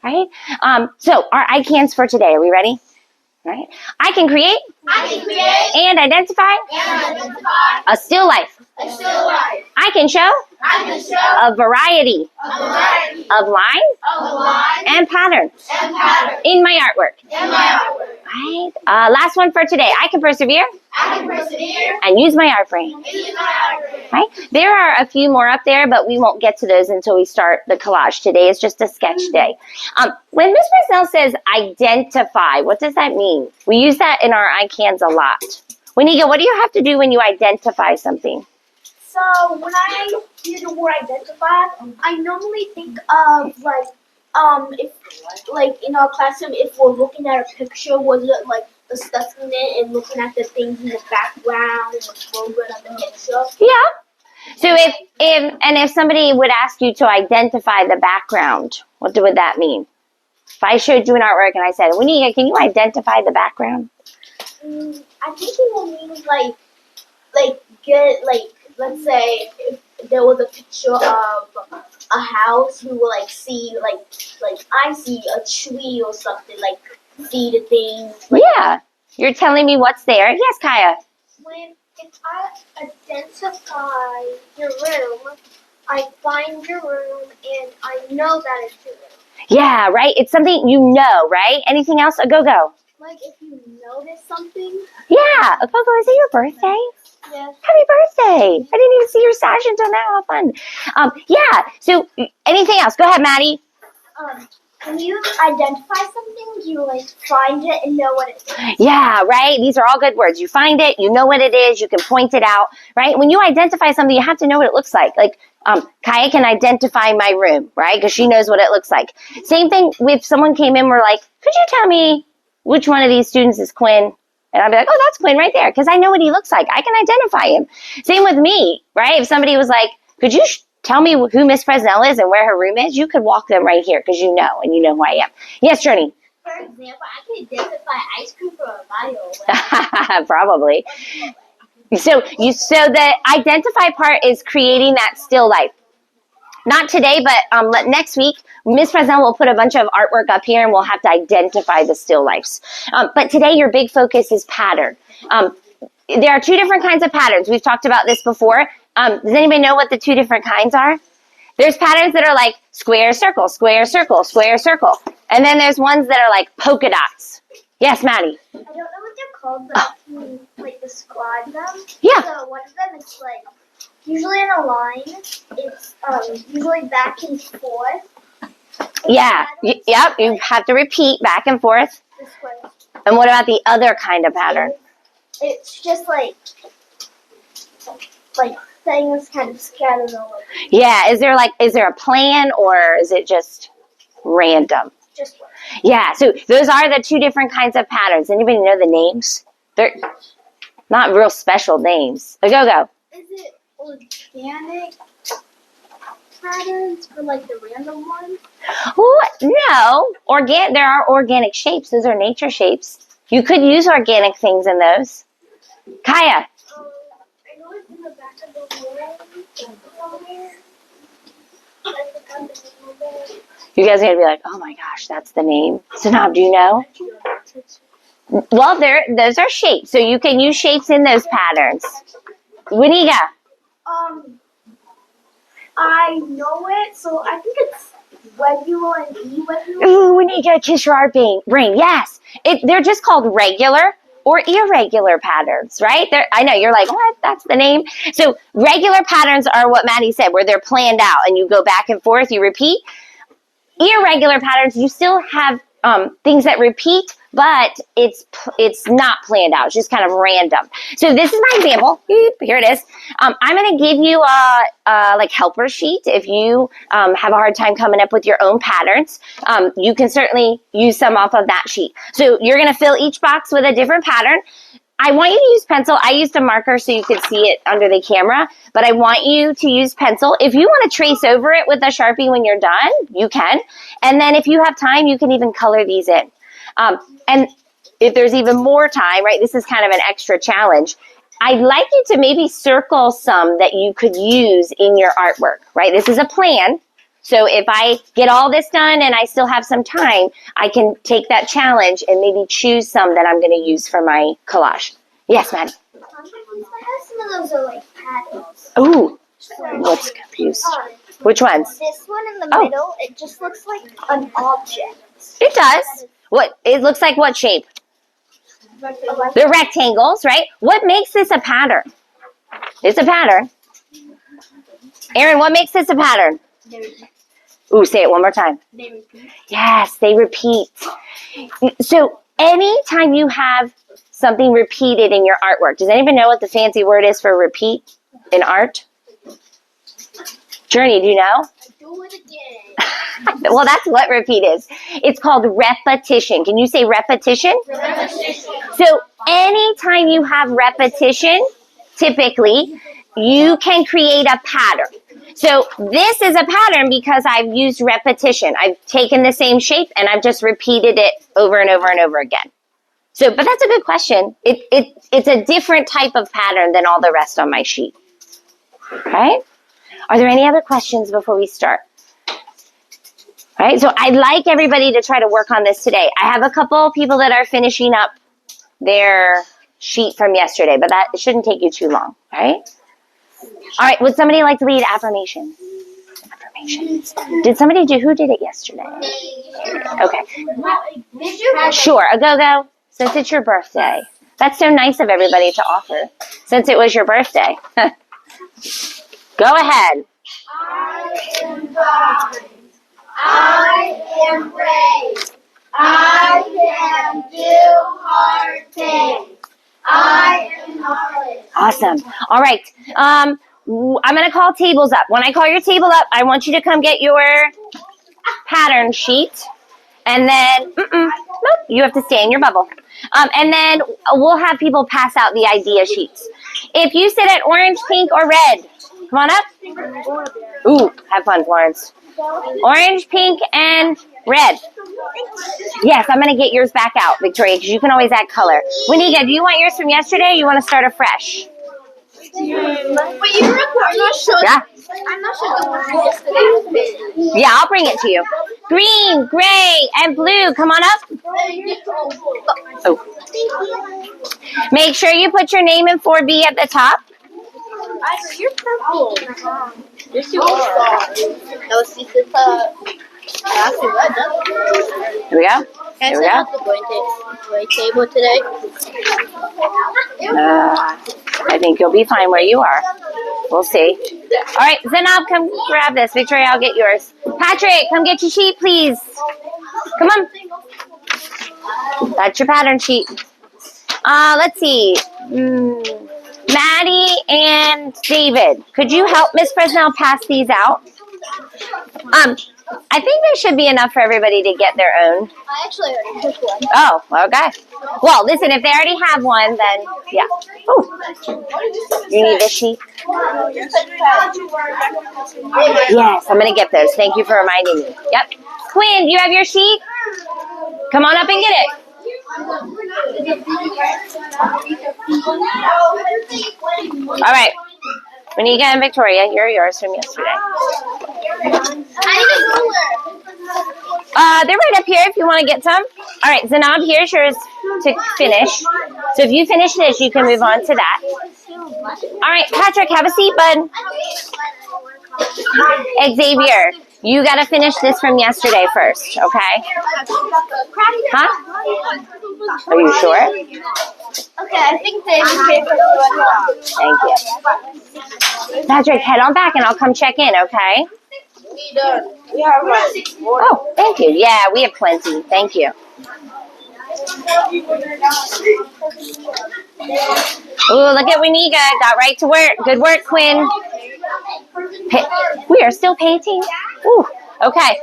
right? So our icons for today, are we ready? All right. I can create and identify a still life. I can show a variety of lines and patterns in my artwork. Right. Last one for today. I can persevere and use my art brain. Right. There are a few more up there, but we won't get to those until we start the collage. Today is just a sketch day. When Miss Brazell says identify, what does that mean? We use that in our icons a lot. Winiga, what do you have to do when you identify something? So when I hear the word identify, I normally think of if like in our classroom, if we're looking at a picture, was it like discussing it and looking at the things in the background and the foreground of the picture? Yeah. So if somebody would ask you to identify the background, what would that mean? If I showed you an artwork and I said, Winiga, can you identify the background? I think it will mean let's say if there was a picture of a house, we will see I see a tree or something, see the things. Yeah, you're telling me what's there. Yes, Kaya. If I identify your room, I find your room and I know that it's your room. Yeah, right. It's something you know, right? Anything else? A go. Like if you notice something. Yeah, a go. Is it your birthday? Yes. Happy birthday! I didn't even see your sash until now. How fun! Yeah. So, anything else? Go ahead, Maddie. When you identify something, you find it and know what it is. Yeah, right. These are all good words. You find it, you know what it is, you can point it out, right? When you identify something, you have to know what it looks like. Kaya can identify my room, right? Because she knows what it looks like. Same thing if someone came in, we're like, could you tell me which one of these students is Quinn? And I'd be like, oh, that's Quinn right there, because I know what he looks like. I can identify him. Same with me, right? If somebody was like, could you tell me who Miss Fresnel is and where her room is? You could walk them right here because you know, and you know who I am. Yes, Journey? For example, I can identify ice cream from a mile. Probably. So the identify part is creating that still life. Not today, but next week, Miss Fresnel will put a bunch of artwork up here and we'll have to identify the still lifes. But today, your big focus is pattern. There are two different kinds of patterns. We've talked about this before. Does anybody know what the two different kinds are? There's patterns that are like square, circle, square, circle, square, circle. And then there's ones that are like polka dots. Yes, Maddie? I don't know what they're called, but I can describe them. Yeah. So one of them is usually in a line, it's usually back and forth. Yeah. Yep. You have to repeat back and forth. This way. And what about the other kind of pattern? It's just things kind of scattered all over. Yeah. Is there a plan or is it just random? Just one. Yeah. So those are the two different kinds of patterns. Anybody know the names? They're not real special names. Go. Is it organic patterns or the random ones? No. There are organic shapes. Those are nature shapes. You could use organic things in those. Kaya. I know it's in the back of the wall. You guys are going to be like, oh my gosh, that's the name. Sanab, do you know? Well, those are shapes. So you can use shapes in those patterns. Winiga. I know it, so I think it's regular and irregular. Ooh, Winiga, kiss your art brain. Yes. They're just called regular or irregular patterns, right? I know, you're like, what? That's the name? So regular patterns are what Maddie said, where they're planned out and you go back and forth, you repeat. Irregular patterns, you still have things that repeat, but it's not planned out. It's just kind of random. So this is my example. Here it is. I'm going to give you a helper sheet. If you have a hard time coming up with your own patterns, you can certainly use some off of that sheet. So you're going to fill each box with a different pattern. I want you to use pencil. I used a marker so you could see it under the camera, but I want you to use pencil. If you want to trace over it with a Sharpie when you're done, you can. And then if you have time, you can even color these in. And if there's even more time, right, this is kind of an extra challenge. I'd like you to maybe circle some that you could use in your artwork, right? This is a plan. So if I get all this done and I still have some time, I can take that challenge and maybe choose some that I'm going to use for my collage. Yes, Maddie? Some of those are like patterns. Ooh, what's confused? Which ones? This one in the middle, it just looks like an object. It does. What? It looks like what shape? They're rectangles, right? What makes this a pattern? It's a pattern. Aaron, what makes this a pattern? Ooh, say it one more time. They repeat. Yes, they repeat. So anytime you have something repeated in your artwork, does anyone know what the fancy word is for repeat in art? Journey, do you know? Do it again. Well, that's what repeat is. It's called repetition. Can you say repetition? Repetition. So anytime you have repetition, typically, you can create a pattern. So this is a pattern because I've used repetition. I've taken the same shape and I've just repeated it over and over and over again. So, but that's a good question. It's a different type of pattern than all the rest on my sheet. Okay? Are there any other questions before we start? All right, so I'd like everybody to try to work on this today. I have a couple people that are finishing up their sheet from yesterday, but that shouldn't take you too long, all right? All right, would somebody like to lead affirmations? Affirmations. Who did it yesterday? Okay. Sure, a go-go, since it's your birthday. That's so nice of everybody to offer, since it was your birthday. Go ahead. I am God. I am brave. I can do hard things. I am knowledge. Awesome. All right. I'm going to call tables up. When I call your table up, I want you to come get your pattern sheet. And then, nope, you have to stay in your bubble. And then we'll have people pass out the idea sheets. If you sit at orange, pink, or red, come on up. Ooh, have fun, Florence. Orange, pink, and red. Yes, I'm going to get yours back out, Victoria, because you can always add color. Winika, do you want yours from yesterday or you want to start afresh? But you remember, I'm not sure. Yeah. I'm not sure the one from yesterday. Yeah, I'll bring it to you. Green, gray, and blue. Come on up. Oh. Make sure you put your name in 4B at the top. You're purple. You're too old. No, see, it's actually red. Here we go. Can I Here we set go. up the white table today? I think you'll be fine where you are. We'll see. All right, Zainab, come grab this. Victoria, I'll get yours. Patrick, come get your sheet, please. Come on. That's your pattern sheet. Let's see. Maddie and David, could you help Miss Fresnel pass these out? I think there should be enough for everybody to get their own. I actually already took one. Oh, okay. Well, listen, if they already have one, then yeah. Ooh. You need this sheet? Yes, I'm going to get those. Thank you for reminding me. Yep. Quinn, do you have your sheet? Come on up and get it. All right. Monica and Victoria, here are yours from yesterday. I need a ruler. They're right up here if you want to get some. All right, Zainab, here's yours to finish. So if you finish this, you can move on to that. All right, Patrick, have a seat, bud. Xavier, you got to finish this from yesterday first, okay? Huh? Are you sure? Okay, I think they Thank you. Patrick, head on back and I'll come check in, okay? Oh, thank you. Yeah, we have plenty. Thank you. Ooh, look at Winika. Got right to work. Good work, Quinn. We are still painting? Ooh, okay.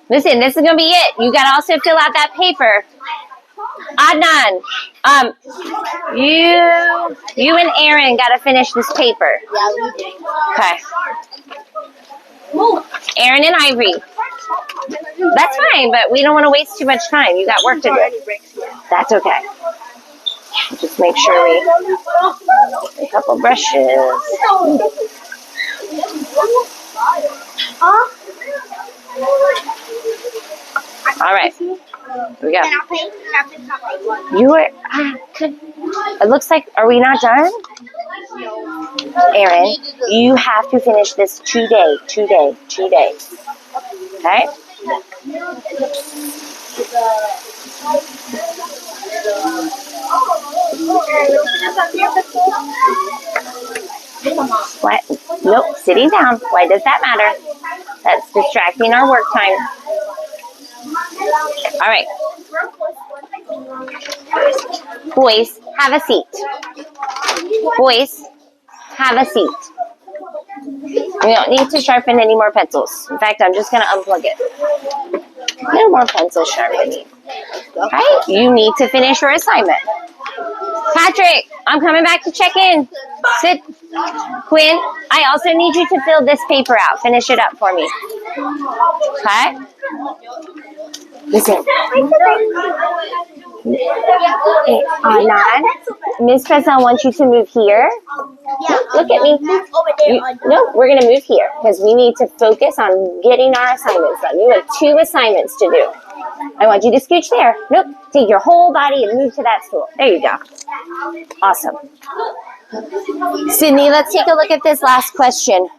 Listen, this is going to be it. You got to also fill out that paper. Adnan, you and Aaron got to finish this paper. Yeah, we did. Okay. Aaron and Ivory. That's fine, but we don't want to waste too much time. You got work to do. That's okay. Just make sure we a couple brushes. All right. Here we go. Can I paint? Can I paint? You were. It looks like. Are we not done? Aaron, you have to finish this today. Today. Okay? What? Nope. Sitting down. Why does that matter? That's distracting our work time. All right. Boys, have a seat. Boys, have a seat. We don't need to sharpen any more pencils. In fact, I'm just going to unplug it. No more pencil sharpening. Right? You need to finish your assignment. Patrick, I'm coming back to check in. Sit. Quinn, I also need you to fill this paper out. Finish it up for me. Okay? Listen. Hey, Nan, Miss Fresnel wants you to move here. Look at me. No, we're going to move here because we need to focus on getting our assignments done. You have 2 assignments to do. I want you to scooch there. Nope. Take your whole body and move to that stool. There you go. Awesome. Sydney, let's take a look at this last question.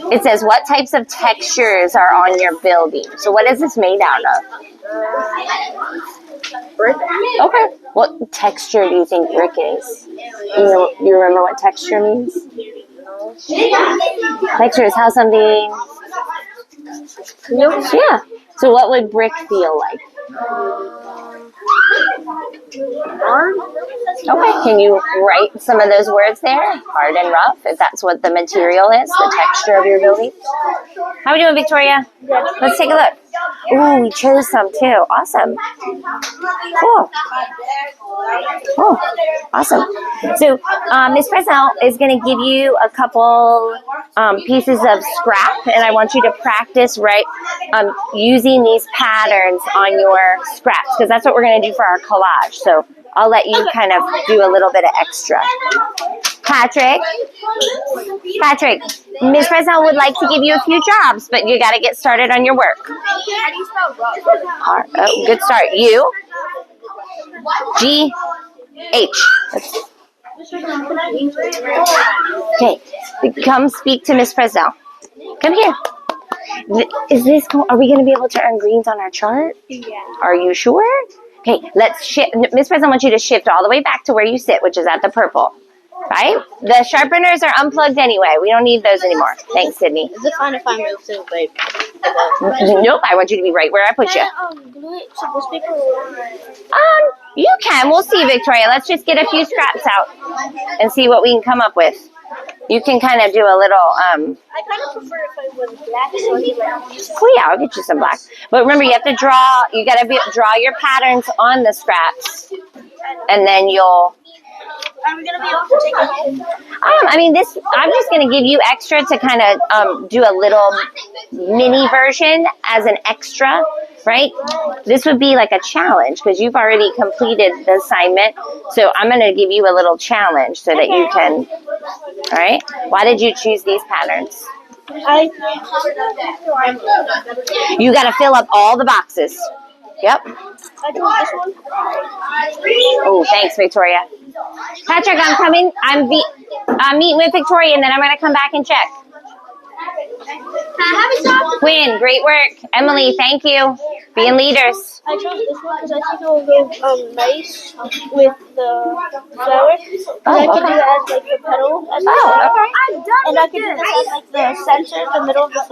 It says, what types of textures are on your building? So what is this made out of? Brick. Okay. What texture do you think brick is? You remember what texture means? Texture is how something... Yeah. So what would brick feel like? Okay, can you write some of those words there? Hard and rough, if that's what the material is, the texture of your building. How are we doing, Victoria? Let's take a look. Ooh, we chose some too. Awesome. Cool. Awesome. So Miss Fresnel is going to give you a couple pieces of scrap, and I want you to practice using these patterns on your scraps, because that's what we're going to do for our collage. So I'll let you kind of do a little bit of extra. Patrick, Miss Fresnel would like to give you a few jobs, but you got to get started on your work. How do you spell rough? Oh, good start. U G H. Okay, come speak to Miss Fresnel. Come here. Are we going to be able to earn greens on our chart? Yeah. Are you sure? Okay, let's shift. Miss Fresnel wants you to shift all the way back to where you sit, which is at the purple. Right? The sharpeners are unplugged anyway. We don't need those anymore. Thanks, Sydney. Is it fine if I move to like? Nope, I want you to be right where I put you. Glue it to this paper. You can. We'll see, Victoria. Let's just get a few scraps out and see what we can come up with. You can kind of do a little. I kind of prefer if I was black, so I need like. Oh yeah, I'll get you some black. But remember, you have to draw. You got to draw your patterns on the scraps, and then you'll. Are we gonna be able to take it home? I'm just going to give you extra to kind of do a little mini version as an extra, right? This would be like a challenge because you've already completed the assignment. So I'm going to give you a little challenge so that you can, all right? Why did you choose these patterns? You got to fill up all the boxes. Yep. I chose this one. Oh, thanks, Victoria. Patrick, I'm meeting with Victoria, and then I'm going to come back and check. Quinn, great work. Emily, thank you. Being leaders. I chose this one because I think it will go nice with the flower. I can do it as like the petal. Oh, okay. And I can do this as like the center, the middle of the flower.